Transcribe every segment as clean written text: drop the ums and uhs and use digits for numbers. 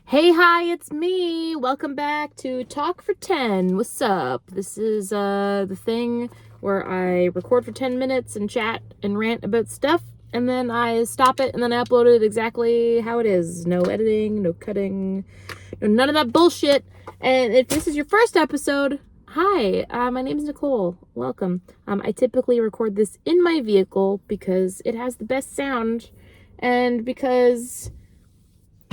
Hey, hi, it's me. Welcome back to Talk4Ten. What's up? This is the thing where I record for 10 minutes and chat and rant about stuff, and then I stop it and then I upload it exactly how it is. No editing, no cutting, no none of that bullshit. And if this is your first episode, hi, my name is Nicole. Welcome. I typically record this in my vehicle because it has the best sound and because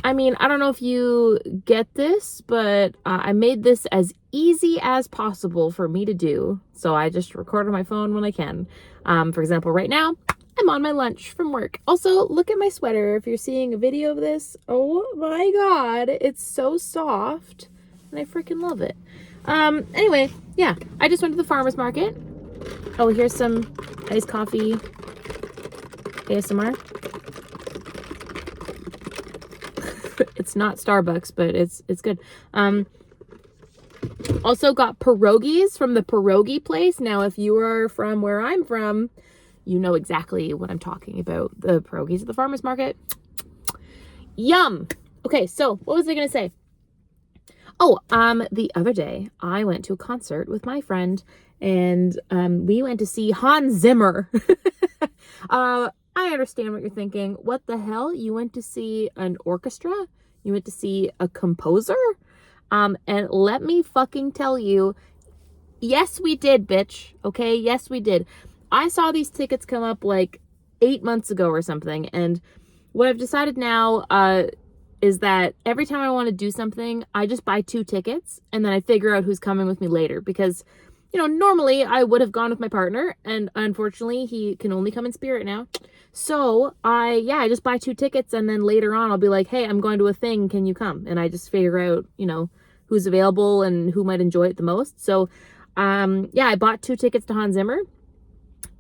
I don't know if you get this, but I made this as easy as possible for me to do. So I just record on my phone when I can. For example, right now, I'm on my lunch from work. Also, look at my sweater. If you're seeing a video of this, oh my God, it's so soft. And I freaking love it. Anyway, yeah, I just went to the farmer's market. Oh, here's some iced coffee ASMR. It's not Starbucks, but it's good. Also got pierogies from the pierogi place. Now, if you are from where I'm from, you know exactly what I'm talking about. The pierogies at the farmer's market. Yum. Okay, so what was I gonna say? Oh, the other day I went to a concert with my friend, and we went to see Hans Zimmer. I understand what you're thinking. What the hell? You went to see an orchestra? You went to see a composer? And let me fucking tell you, yes, we did, bitch. Okay? Yes, we did. I saw these tickets come up like 8 months ago or something. And what I've decided now, is that every time I want to do something, I just buy 2 tickets and then I figure out who's coming with me later. Because, normally I would have gone with my partner, and unfortunately he can only come in spirit now. So I just buy 2 tickets, and then later on I'll be like, hey, I'm going to a thing, can you come? And I just figure out, who's available and who might enjoy it the most. So, I bought 2 tickets to Hans Zimmer.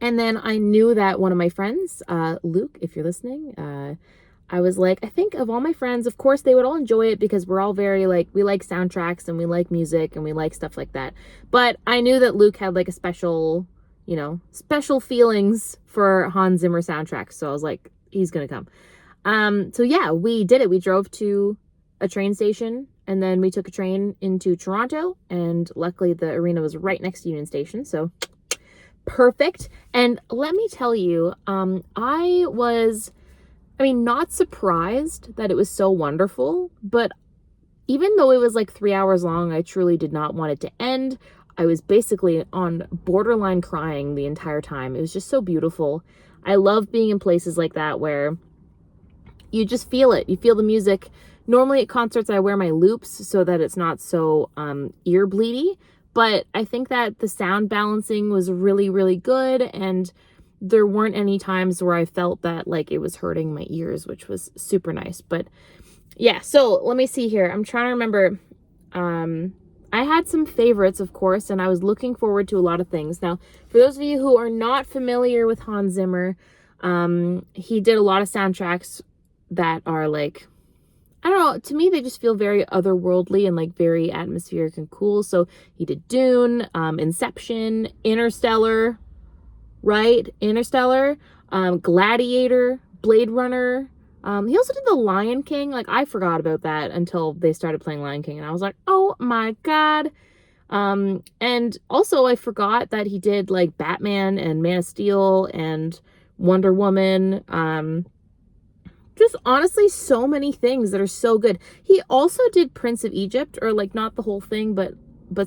And then I knew that one of my friends, Luke, if you're listening, I was like, I think of all my friends, of course, they would all enjoy it because we're all very, we like soundtracks and we like music and we like stuff like that. But I knew that Luke had, a special, special feelings for Hans Zimmer soundtracks. So I was like, he's going to come. So yeah, we did it. We drove to a train station and then we took a train into Toronto. And luckily the arena was right next to Union Station. So perfect. And let me tell you, I was not surprised that it was so wonderful, but even though it was 3 hours long, I truly did not want it to end. I was basically on borderline crying the entire time. It was just so beautiful. I love being in places like that where you just feel it. You feel the music. Normally at concerts, I wear my loops so that it's not so ear bleedy, but I think that the sound balancing was really, really good, and there weren't any times where I felt that it was hurting my ears, which was super nice. But yeah, so let me see here. I'm trying to remember. I had some favorites, of course, and I was looking forward to a lot of things. Now, for those of you who are not familiar with Hans Zimmer, he did a lot of soundtracks that are I don't know, to me, they just feel very otherworldly and very atmospheric and cool. So he did Dune, Inception, Interstellar, right? Interstellar, Gladiator, Blade Runner. He also did The Lion King. I forgot about that until they started playing Lion King, and I was like, oh my God. And also I forgot that he did Batman and Man of Steel and Wonder Woman. Just honestly so many things that are so good. He also did Prince of Egypt, or not the whole thing, but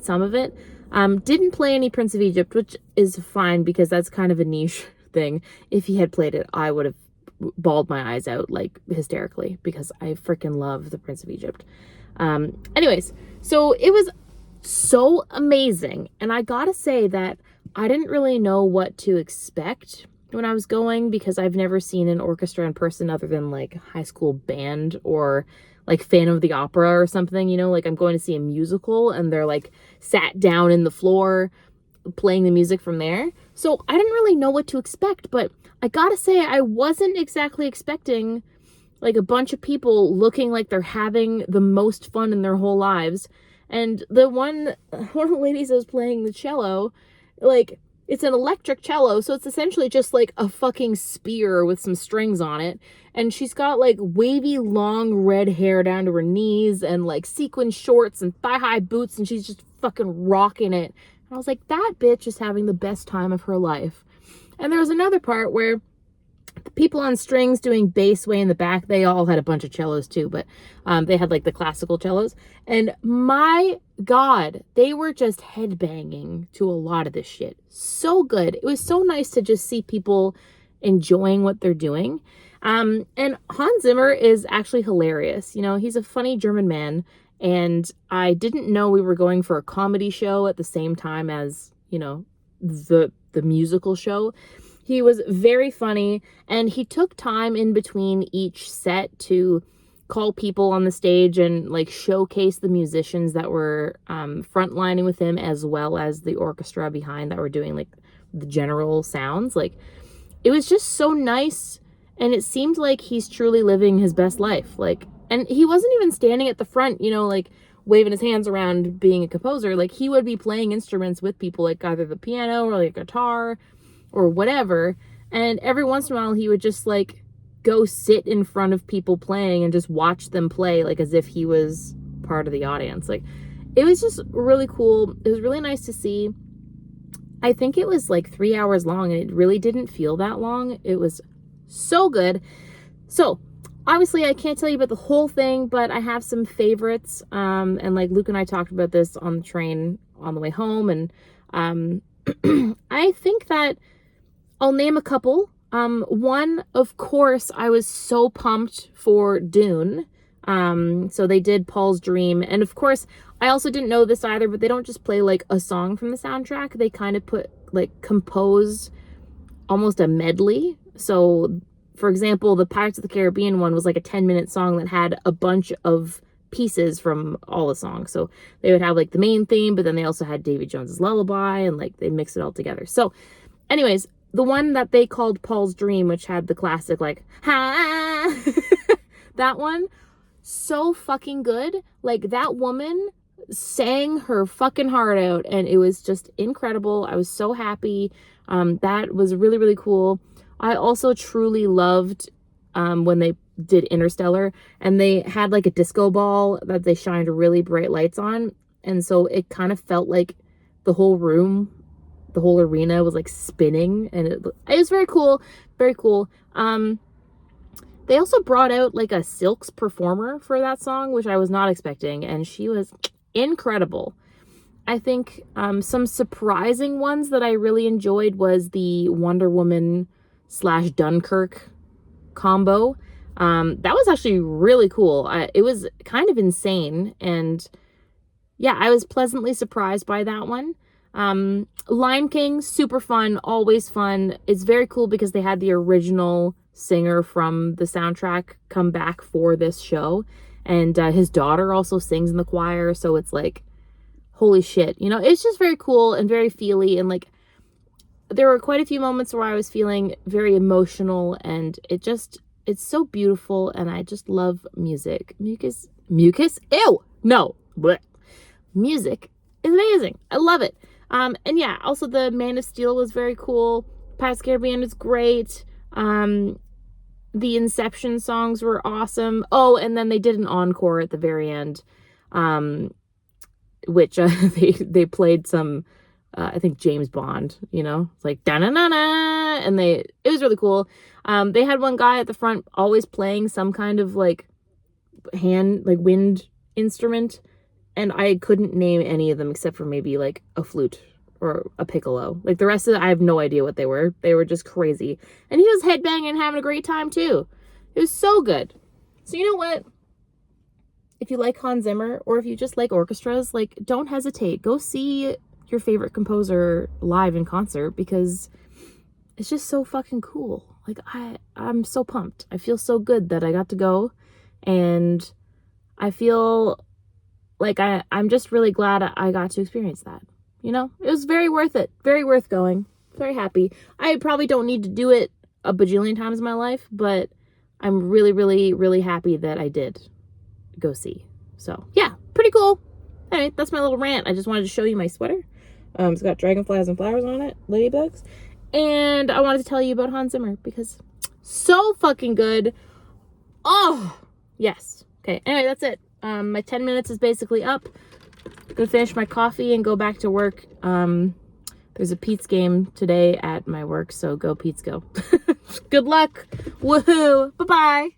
some of it. Didn't play any Prince of Egypt, which is fine because that's kind of a niche thing. If he had played it, I would have bawled my eyes out hysterically because I freaking love the Prince of Egypt. Anyways, so it was so amazing. And I gotta say that I didn't really know what to expect when I was going because I've never seen an orchestra in person other than high school band or Phantom of the Opera or something, I'm going to see a musical and they're sat down in the floor playing the music from there. So I didn't really know what to expect, but I gotta say I wasn't exactly expecting a bunch of people looking like they're having the most fun in their whole lives. And one of the ladies that was playing the cello, it's an electric cello, so it's essentially just like a fucking spear with some strings on it. And she's got like wavy long red hair down to her knees and like sequin shorts and thigh-high boots, and she's just fucking rocking it. And I was like, that bitch is having the best time of her life. And there was another part where the people on strings doing bass way in the back, they all had a bunch of cellos too, but they had like the classical cellos. And my God, they were just headbanging to a lot of this shit. So good. It was so nice to just see people enjoying what they're doing. And Hans Zimmer is actually hilarious. You know, he's a funny German man. And I didn't know we were going for a comedy show at the same time as, you know, the musical show. He was very funny, and he took time in between each set to call people on the stage and like showcase the musicians that were frontlining with him, as well as the orchestra behind that were doing like the general sounds. Like, it was just so nice, and it seemed like he's truly living his best life. Like, and he wasn't even standing at the front, you know, like waving his hands around being a composer. Like, he would be playing instruments with people, like either the piano or like a guitar or whatever, and every once in a while he would just like go sit in front of people playing and just watch them play, like as if he was part of the audience. Like, it was just really cool. It was really nice to see. I think it was like 3 hours long, and it really didn't feel that long. It was so good. So obviously I can't tell you about the whole thing, but I have some favorites, and like Luke and I talked about this on the train on the way home, and I think that I'll name a couple. One, of course, I was so pumped for Dune. So they did Paul's Dream. And of course, I also didn't know this either, but they don't just play like a song from the soundtrack. They kind of compose almost a medley. So, for example, the Pirates of the Caribbean one was like a 10-minute song that had a bunch of pieces from all the songs. So they would have like the main theme, but then they also had Davy Jones's Lullaby, and like they mix it all together. So anyways, the one that they called Paul's Dream, which had the classic like ha that one, so fucking good. Like, that woman sang her fucking heart out, and it was just incredible. I was so happy. That was really, really cool. I also truly loved when they did Interstellar, and they had like a disco ball that they shined really bright lights on, and so it kind of felt like the whole room, the whole arena was like spinning, and it was very cool. Very cool. They also brought out like a Silks performer for that song, which I was not expecting, and she was incredible. I think some surprising ones that I really enjoyed was the Wonder Woman / Dunkirk combo. That was actually really cool. It was kind of insane, and yeah, I was pleasantly surprised by that one. Lion King, super fun, always fun. It's very cool because they had the original singer from the soundtrack come back for this show, and his daughter also sings in the choir, so it's like, holy shit, you know, it's just very cool and very feely, and like, there were quite a few moments where I was feeling very emotional, and it's so beautiful, and I just love music. Mucus? Ew! No! Blech. Music is amazing. I love it. And yeah, also the Man of Steel was very cool. Pirates of the Caribbean was great. The Inception songs were awesome. Oh, and then they did an encore at the very end, which they played some, I think James Bond, you know, it's like da-na-na-na, and it was really cool. They had one guy at the front always playing some kind of like wind instrument, and I couldn't name any of them except for maybe like a flute or a piccolo. Like, the rest of it, I have no idea what they were. They were just crazy. And he was headbanging and having a great time too. It was so good. So you know what? If you like Hans Zimmer, or if you just like orchestras, like, don't hesitate. Go see your favorite composer live in concert, because it's just so fucking cool. Like, I'm so pumped. I feel so good that I got to go, and I feel like I'm just really glad I got to experience that. You know, it was very worth it. Very worth going. Very happy. I probably don't need to do it a bajillion times in my life, but I'm really, really, really happy that I did go see. So yeah, pretty cool. Anyway, that's my little rant. I just wanted to show you my sweater. It's got dragonflies and flowers on it, ladybugs. And I wanted to tell you about Hans Zimmer because so fucking good. Oh, yes. Okay, anyway, that's it. My 10 minutes is basically up. Gonna finish my coffee and go back to work. There's a Pete's game today at my work, so go Pete's go. Good luck. Woohoo. Bye-bye.